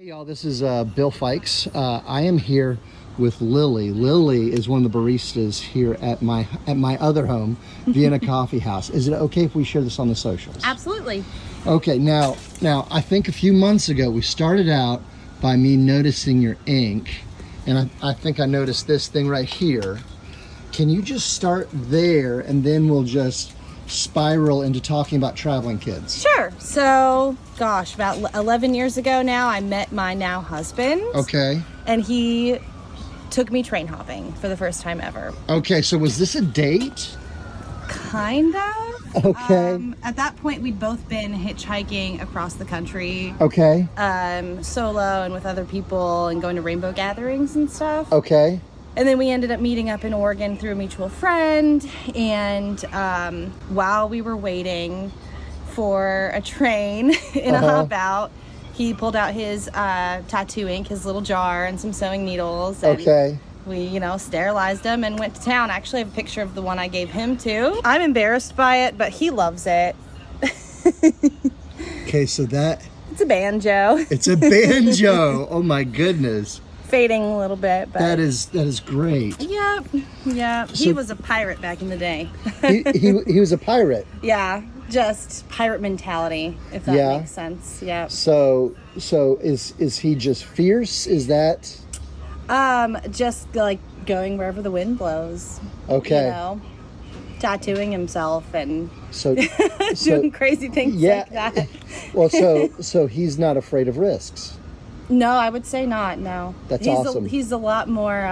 Hey y'all, this is Bill Fikes. I am here with Lilly. Lilly is one of the baristas here at my other home, Vienna Coffee House. Is it okay if we share this on the socials? Absolutely. Okay, now I think a few months ago we started out by me noticing your ink, and I think I noticed this thing right here. Can you just start there and then we'll just spiral into talking about traveling kids? Sure. So, gosh, about 11 years ago now, I met my now husband. Okay. And he took me train hopping for the first time ever. Okay, so was this a date? Kind of. Okay. At that point, we'd both been hitchhiking across the country. Okay. Solo and with other people and going to rainbow gatherings and stuff. Okay. And then we ended up meeting up in Oregon through a mutual friend. And while we were waiting for a train in a hop out, he pulled out his tattoo ink, his little jar, and some sewing needles. And Okay. we, sterilized them and went to town. Actually, I have a picture of the one I gave him too. I'm embarrassed by it, but he loves it. Okay, so It's a banjo. it's a banjo. Oh my goodness. Fading a little bit, but That is great. Yep. So- He was a pirate back in the day. He was a pirate. Yeah, just pirate mentality, if that Yeah. makes sense. Yeah. So is he just fierce? Is that Just like going wherever the wind blows. okay? Tattooing himself and So doing crazy things yeah. like that. Well, so he's not afraid of risks. No, I would say not. No. That's he's awesome. He's a lot more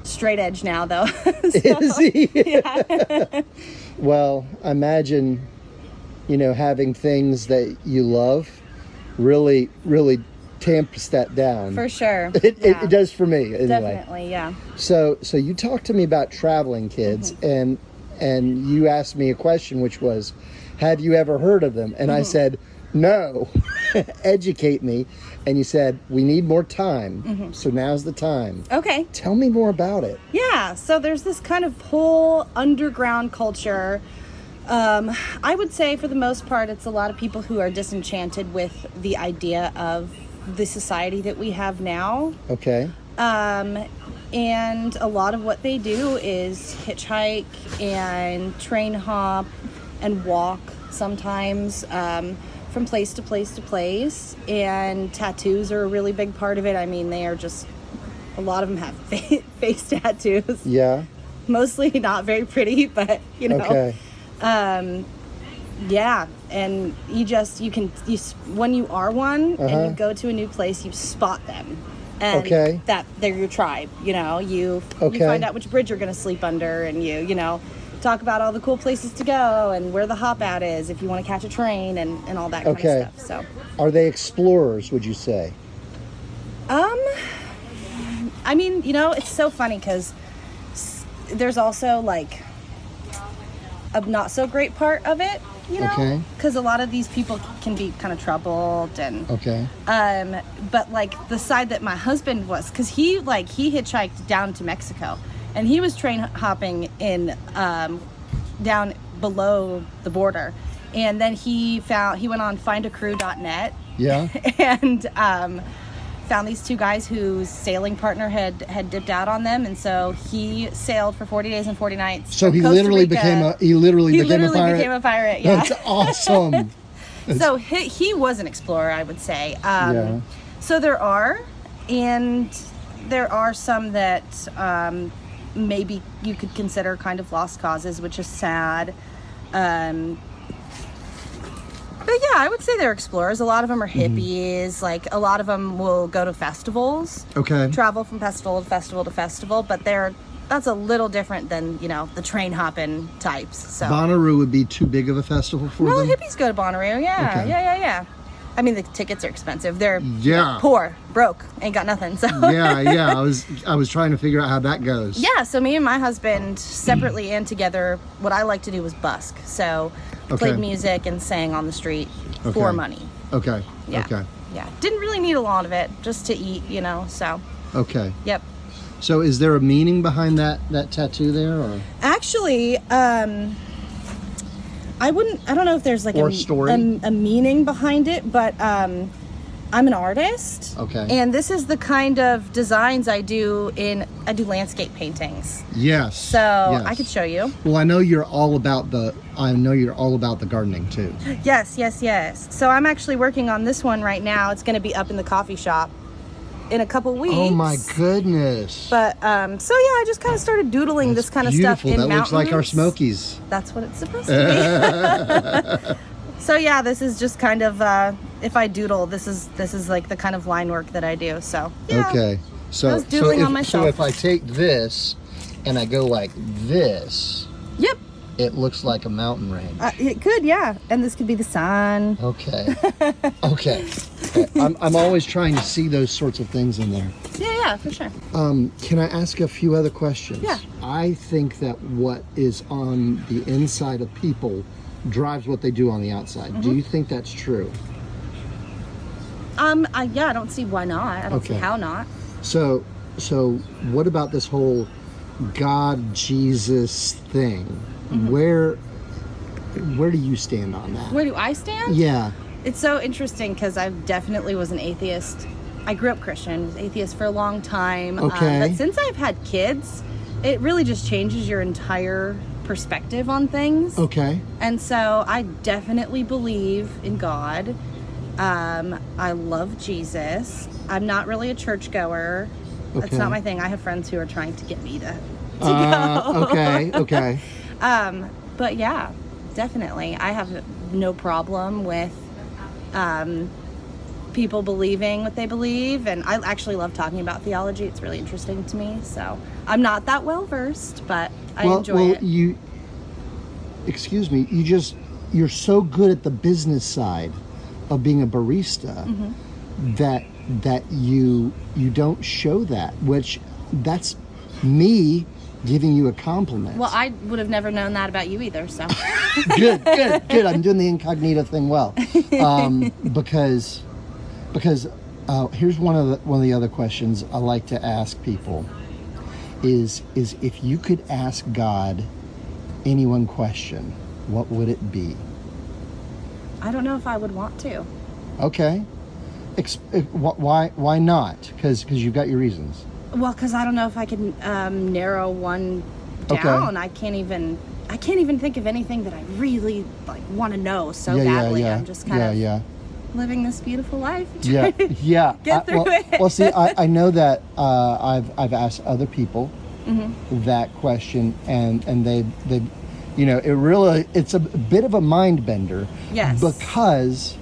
straight edge now, though. Is he? Yeah. Well, imagine, having things that you love really tamps that down. For sure. It does for me anyway. Definitely, yeah. So you talked to me about traveling kids, and you asked me a question, which was, have you ever heard of them? And I said, no. Educate me. And you said, we need more time. So now's the time. Okay. Tell me more about it. Yeah, so there's this kind of whole underground culture. I would say for the most part, it's a lot of people who are disenchanted with the idea of the society that we have now. Okay. And a lot of what they do is hitchhike and train hop and walk sometimes from place to place to place. And tattoos are a really big part of it. I mean, they are just, a lot of them have face tattoos. Yeah. Mostly not very pretty, but Okay. Yeah, and when you are one and you go to a new place, you spot them, and Okay. that they're your tribe. You Okay. find out which bridge you're going to sleep under, and you talk about all the cool places to go and where the hop out is if you want to catch a train and all that kind Okay. of stuff. So, Are they explorers, would you say? I mean, it's so funny because there's also like a not so great part of it, Okay. because a lot of these people can be kind of troubled and Okay. but like the side that my husband was, because he hitchhiked down to Mexico and he was train hopping in down below the border, and then he went on findacrew.net Yeah. and found these two guys whose sailing partner had dipped out on them, and so he sailed for 40 days and 40 nights. So from he Costa literally Rica. became a pirate. became a pirate. Yeah. That's awesome. So he was an explorer, I would say. Yeah. So there are some that maybe you could consider kind of lost causes, which is sad. But yeah, I would say they're explorers. A lot of them are hippies. Like, a lot of them will go to festivals. Okay. Travel from festival to festival to festival. But that's a little different than, the train hopping types. So Bonnaroo would be too big of a festival for no, them? hippies go to Bonnaroo. Yeah, Okay. yeah. I mean, the tickets are expensive. They're Yeah. poor, broke, ain't got nothing. So Yeah. I was trying to figure out how that goes. yeah. So me and my husband, separately and together, what I like to do was busk. So played music and sang on the street for money. Okay. Yeah. Okay. Yeah. Didn't really need a lot of it, just to eat, So Okay. yep. So is there a meaning behind that tattoo there, or Actually, I don't know if there's like Or story? a meaning behind it, but I'm an artist. Okay. And this is the kind of designs I do landscape paintings. Yes. So yes. I could show you. Well, I know you're all about the gardening too. Yes. So I'm actually working on this one right now. It's going to be up in the coffee shop in a couple weeks. Oh my goodness. But so yeah, I just kind of started doodling this kind of stuff in that mountains. looks like our Smokies. That's what it's supposed to be. So yeah, this is just kind of if I doodle, this is like the kind of line work that I do. So yeah. Okay. So I was doodling on myself. So if I take this and I go like this, yep, it looks like a mountain range. It could, yeah. And this could be the sun. Okay. Okay. I'm always trying to see those sorts of things in there. Yeah, for sure. Can I ask a few other questions? Yeah. I think that what is on the inside of people drives what they do on the outside. Mm-hmm. Do you think that's true? I don't see why not. I don't see how not. So what about this whole God Jesus thing? Mm-hmm. Where do you stand on that? Where do I stand? Yeah. It's so interesting because I definitely was an atheist. I grew up Christian, was atheist for a long time. Okay. But since I've had kids, it really just changes your entire perspective on things. Okay. And so I definitely believe in God. I love Jesus. I'm not really a churchgoer. That's Okay. not my thing. I have friends who are trying to get me to go. Okay. But yeah, definitely. I have no problem with people believing what they believe, and I actually love talking about theology. It's really interesting to me. So I'm not that well versed, but I enjoy it. Excuse me, you're so good at the business side of being a barista Mm-hmm. that you don't show that, which that's me giving you a compliment. Well, I would have never known that about you either, so. Good. I'm doing the incognito thing well. Because here's one of the other questions I like to ask people is if you could ask God any one question, what would it be? I don't know if I would want to. Okay. Why not? Because you've got your reasons. Well, because I don't know if I can narrow one down. I can't even think of anything that I really want to know so badly. Yeah. I'm just kind of living this beautiful life. Yeah. Get through it. Well, see, I know that I've asked other people Mm-hmm. that question, and they it's a bit of a mind bender. Yes. Because,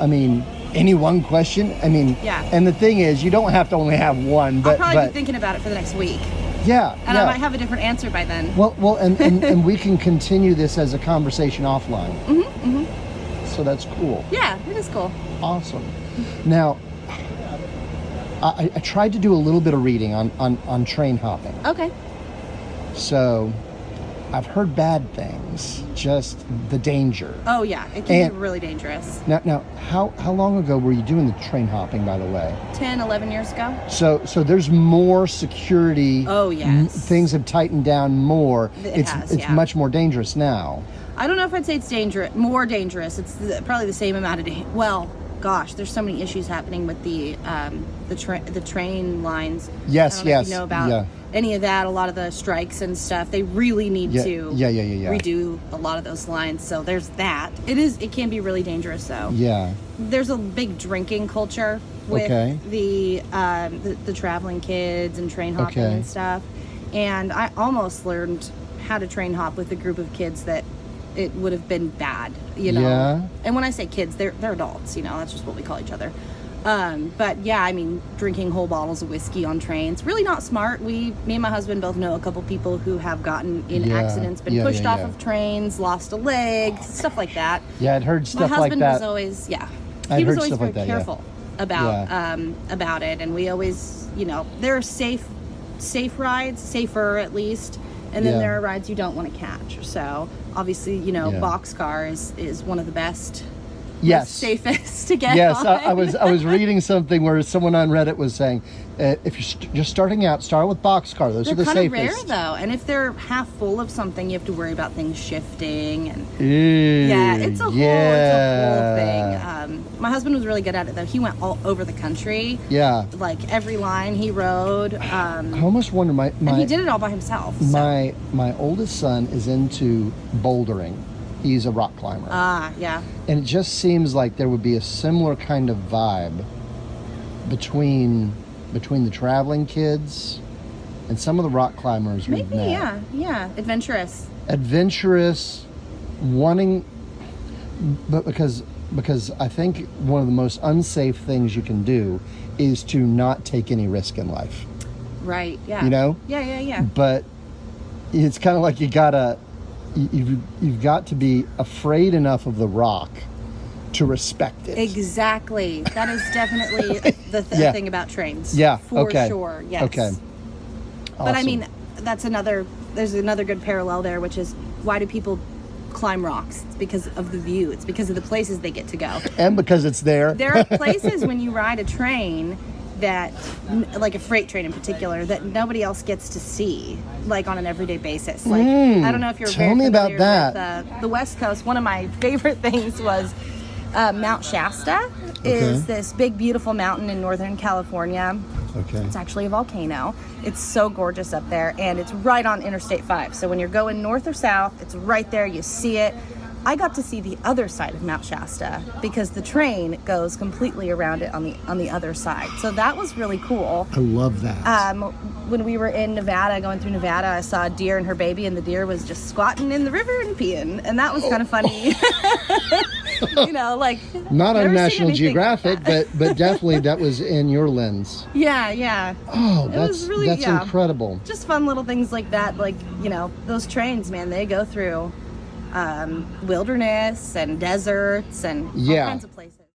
I mean, any one question. I mean, yeah. And the thing is, you don't have to only have one. But I'll probably be thinking about it for the next week. Yeah. And I might have a different answer by then. Well, and we can continue this as a conversation offline. Mm-hmm. So that's cool. Yeah, it is cool. Awesome. Now, I tried to do a little bit of reading on train hopping. Okay. So, I've heard bad things, just the danger. Oh yeah, it can be really dangerous. Now, how long ago were you doing the train hopping, by the way? 10, 11 years ago. So there's more security. Oh yes. Things have tightened down more. It's much more dangerous now. I don't know if I'd say it's more dangerous. It's probably the same amount of well, gosh, there's so many issues happening with the train lines. Yes, I don't know if you know about any of that. A lot of the strikes and stuff. They really need to redo a lot of those lines. So there's that. It can be really dangerous though. Yeah. There's a big drinking culture with the traveling kids and train hopping and stuff. And I almost learned how to train hop with a group of kids that it would have been bad, Yeah. And when I say kids, they're adults, that's just what we call each other. But yeah, I mean, drinking whole bottles of whiskey on trains, really not smart. Me and my husband both know a couple people who have gotten in accidents, been pushed off of trains, lost a leg, stuff like that. Yeah, I'd heard stuff like that. My husband was always, he was always very careful about it. And we always, there are safe rides, safer at least. And then there are rides you don't want to catch. So obviously, boxcar is one of the best Yes. safest to get Yes, on. I was reading something where someone on Reddit was saying, if you're just starting out, start with boxcar. Those are the They're kind of safest. rare though, and if they're half full of something, you have to worry about things shifting and Ew, yeah, it's a whole yeah. thing. My husband was really good at it though. He went all over the country. Yeah. Like every line he rode. I almost wonder And he did it all by himself. So. My oldest son is into bouldering. He's a rock climber. Yeah. And it just seems like there would be a similar kind of vibe between the traveling kids and some of the rock climbers we've Maybe, met. yeah. Adventurous, wanting, but because I think one of the most unsafe things you can do is to not take any risk in life. Right, yeah. You know? Yeah. But it's kind of like you've got to be afraid enough of the rock to respect it. Exactly. That is definitely the Yeah. thing about trains. Yeah, For okay. sure, yes. Okay. But I Awesome. mean, there's another good parallel there, which is why do people climb rocks? It's because of the view. It's because of the places they get to go. And because it's there. There are places when you ride a train that, like a freight train in particular, that nobody else gets to see, like on an everyday basis. Like I don't know if you're tell very me about familiar that. with the West Coast. One of my favorite things was Mount Shasta. Is this big beautiful mountain in Northern California. Okay. It's actually a volcano. It's so gorgeous up there, and it's right on Interstate 5. So when you're going north or south, it's right there. You see it. I got to see the other side of Mount Shasta because the train goes completely around it on the other side. So that was really cool. I love that. When we were in Nevada, going through Nevada, I saw a deer and her baby, and the deer was just squatting in the river and peeing, and that was kind of funny. You know, like Not never on seen National anything Geographic, like but definitely that was in your lens. yeah. Oh, was really- that's yeah. incredible. Just fun little things like that. Like, you know, those trains, man, they go through wilderness and deserts and all Yeah. kinds of places.